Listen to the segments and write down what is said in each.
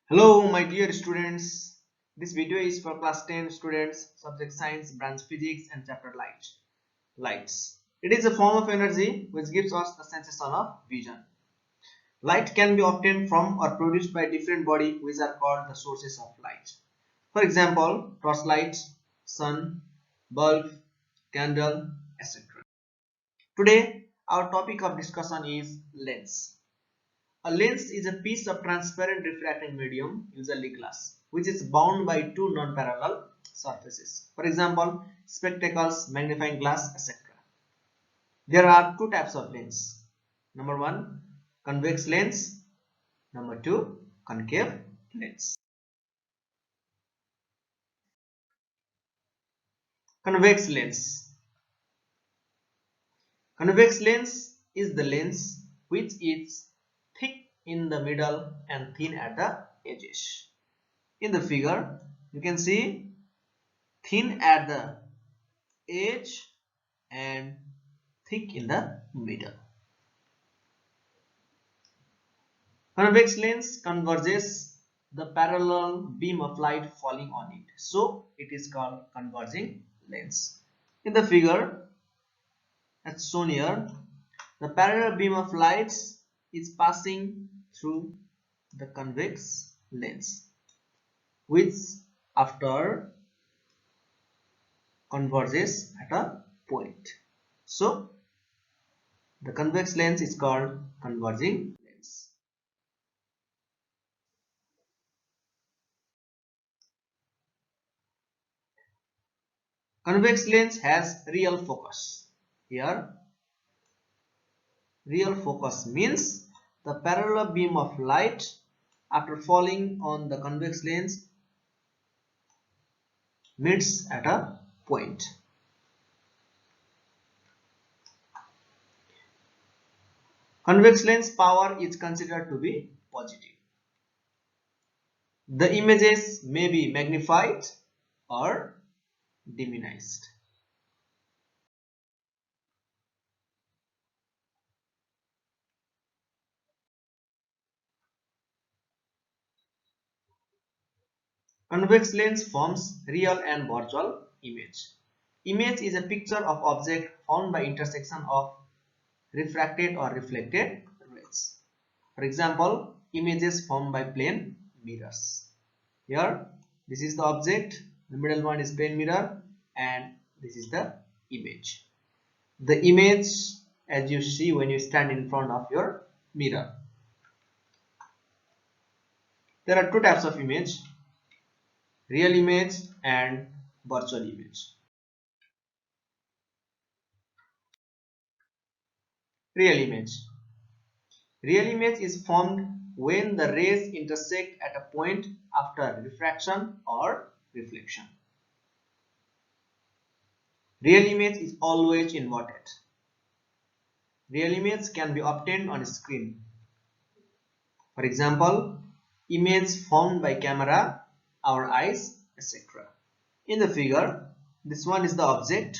Hello, my dear students. This video is for class 10 students, subject science, branch physics, and chapter lights. It is a form of energy which gives us the sensation of vision. Light can be obtained from or produced by different bodies which are called the sources of light. For example, torchlight, sun, bulb, candle, etc. Today, our topic of discussion is lens. A lens is a piece of transparent refracting medium, usually glass, which is bound by two non-parallel surfaces. For example, spectacles, magnifying glass, etc. There are two types of lens. Number one, convex lens. Number two, concave lens. Convex lens. Convex lens is the lens which is thick in the middle and thin at the edges. In the figure, you can see thin at the edge and thick in the middle. Convex lens converges the parallel beam of light falling on it, so it is called converging lens. In the figure as shown here, the parallel beam of light is passing through the convex lens, which after converges at a point. So the convex lens is called converging lens. Convex lens has real focus. Here, real focus means the parallel beam of light after falling on the convex lens meets at a point. Convex lens power is considered to be positive. The images may be magnified or diminished. Convex lens forms real and virtual image. Image is a picture of object found by intersection of refracted or reflected rays. For example, images formed by plane mirrors. Here, this is the object, the middle one is plane mirror, and this is the image. The image as you see when you stand in front of your mirror. There are two types of image, real image and virtual image. Real image. Real image is formed when the rays intersect at a point after refraction or reflection. Real image is always inverted. Real image can be obtained on a screen. For example, image formed by camera, our eyes, etc. In the figure, this one is the object.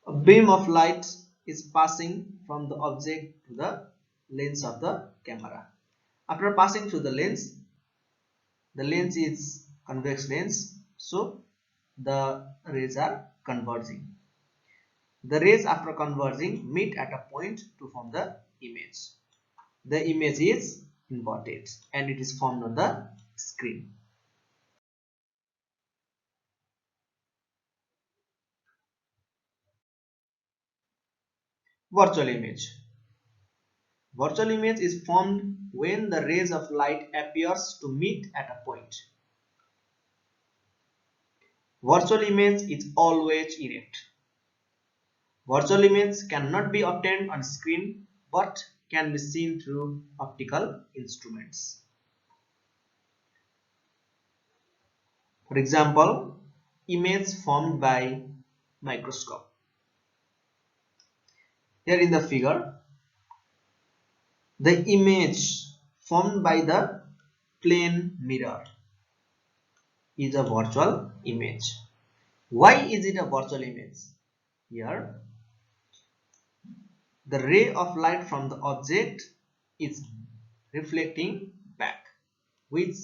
A beam of light is passing from the object to the lens of the camera. After passing through the lens is convex lens, so the rays are converging. The rays after converging meet at a point to form the image. The image is inverted and it is formed on the screen. Virtual image. Virtual image is formed when the rays of light appears to meet at a point. Virtual image is always erect. Virtual image cannot be obtained on screen but can be seen through optical instruments. For example, image formed by microscope. Here in the figure, the image formed by the plane mirror is a virtual image. Why is it a virtual image? Here, the ray of light from the object is reflecting back, which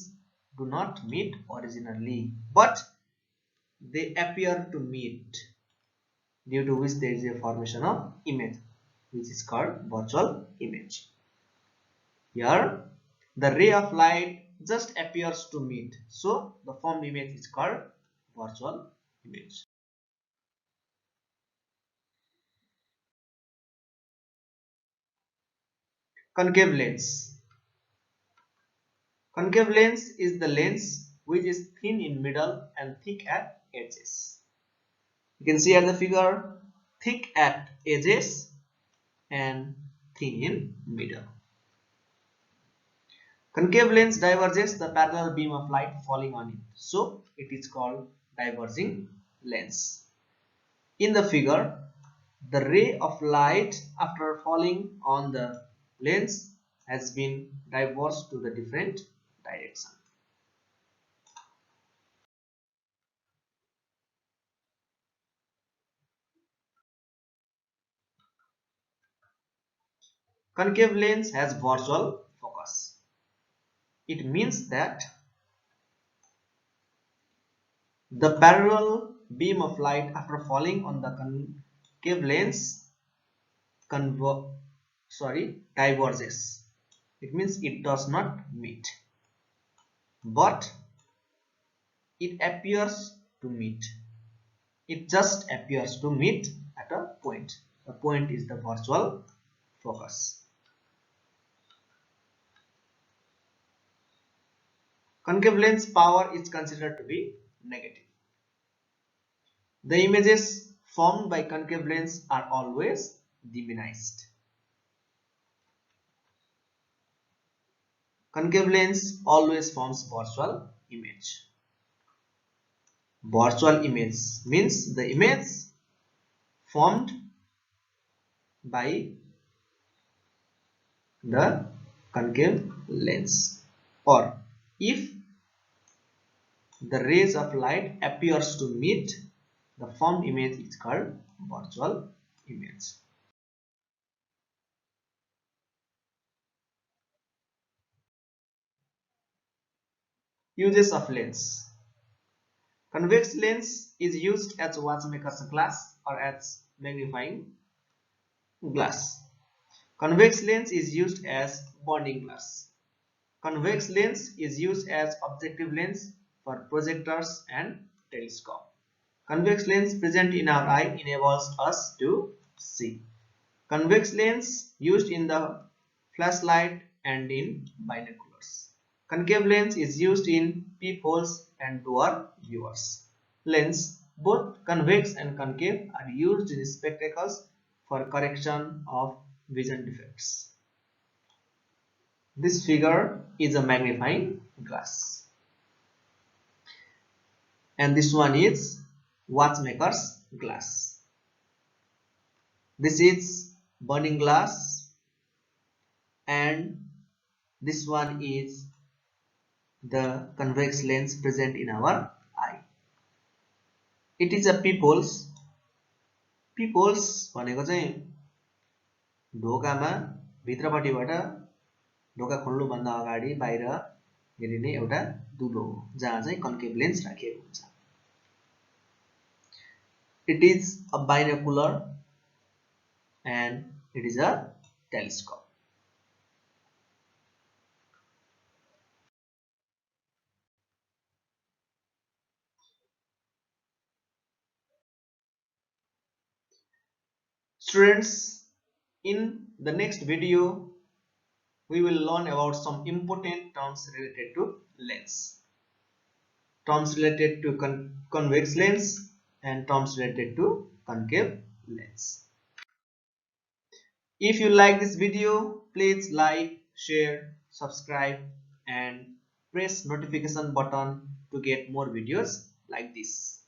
do not meet originally, but they appear to meet, due to which there is a formation of image, which is called virtual image. Here, the ray of light just appears to meet, so the formed image is called virtual image. Concave lens. Concave lens is the lens which is thin in middle and thick at edges. You can see at the figure, thick at edges and thin in middle. Concave lens diverges the parallel beam of light falling on it, so it is called diverging lens. In the figure, the ray of light after falling on the lens has been diverged to the different direction. Concave lens has virtual focus. It means that the parallel beam of light after falling on the concave lens diverges. It means it does not meet, but it appears to meet. It just appears to meet at a point. The point is the virtual focus. Concave lens power is considered to be negative. The images formed by concave lens are always diminished. Concave lens always forms virtual image. Virtual image means the image formed by the concave lens, or if the rays of light appears to meet, the formed image is called virtual image. Uses of lens. Convex lens is used as watchmaker's glass or as magnifying glass. Convex lens is used as bonding glass. Convex lens is used as objective lens for projectors and telescope. Convex lens present in our eye enables us to see. Convex lens used in the flashlight and in binoculars. Concave lens is used in peepholes and door viewers. Lens, both convex and concave, are used in spectacles for correction of vision defects. This figure is a magnifying glass, and this one is watchmaker's glass. This is burning glass, and this one is the convex lens present in our eye. It is a peepholes. Peepholes भनेको चाहिँ ढोकामा भित्रपट्टिबाट ढोका खोल्नु भन्दा अगाडि बाहिर हेरिने एउटा दुलो हो जहाँ चाहिँ कन्केभ लेन्स राखिएको हुन्छ. It is a binocular and it is a telescope. Students, in the next video we will learn about some important terms related to lens. Terms related to convex lens and terms related to concave lens. If you like this video, please like, share, subscribe and press notification button to get more videos like this.